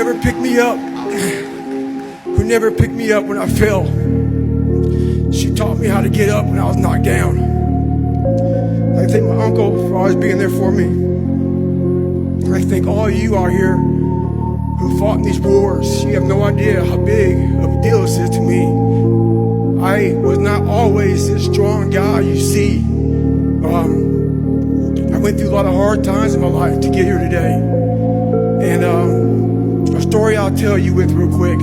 never picked me up, who never picked me up when I fell. She taught me how to get up when I was knocked down. I thank my uncle for always being there for me. And I thank all of you out here who fought in these wars. You have no idea how big of a deal this is to me. I was not always this strong guy you see. I went through a lot of hard times in my life to get here today. And a story I'll tell you with real quick.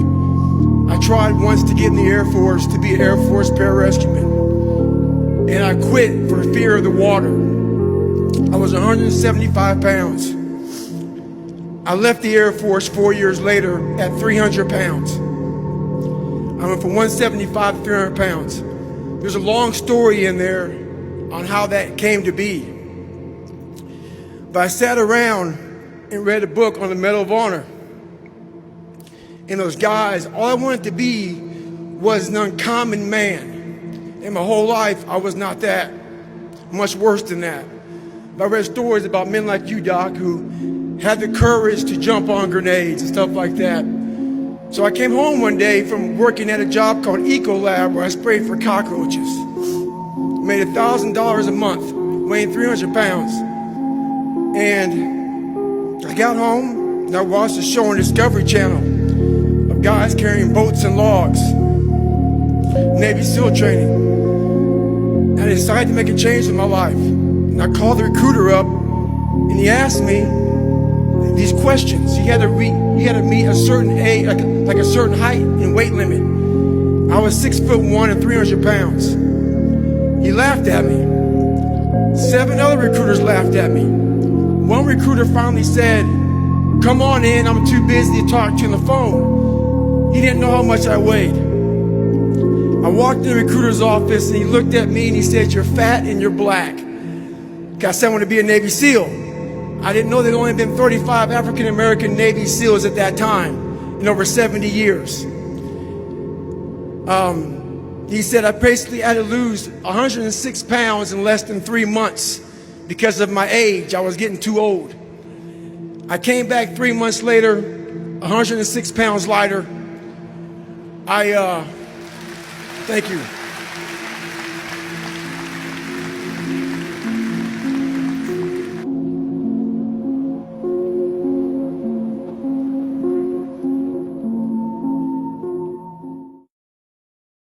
I tried once to get in the Air Force to be an Air Force pararescueman. And I quit for fear of the water. I was 175 pounds. I left the Air Force 4 years later at 300 pounds. I went from 175 to 300 pounds. There's a long story in there on how that came to be. But I sat around and read a book on the Medal of Honor. And those guys, all I wanted to be was an uncommon man. In my whole life, I was not that. Much worse than that. But I read stories about men like you, Doc, who had the courage to jump on grenades and stuff like that. So I came home one day from working at a job called Ecolab where I sprayed for cockroaches. Made $1,000 a month, weighing 300 pounds. And I got home and I watched a show on Discovery Channel of guys carrying boats and logs, Navy SEAL training. And I decided to make a change in my life. And I called the recruiter up and he asked me these questions. He had to meet a certain age, like a certain height and weight limit. I was 6'1" and 300 pounds. He laughed at me. 7 other recruiters laughed at me. One recruiter finally said, "Come on in, I'm too busy to talk to you on the phone." He didn't know how much I weighed. I walked in the recruiter's office and he looked at me and he said, "You're fat and you're black." I said I want to be a Navy SEAL. I didn't know there'd only been 35 African-American Navy SEALs at that time in over 70 years. He said I basically had to lose 106 pounds in less than 3 months because of my age. I was getting too old. I came back 3 months later, 106 pounds lighter. Thank you.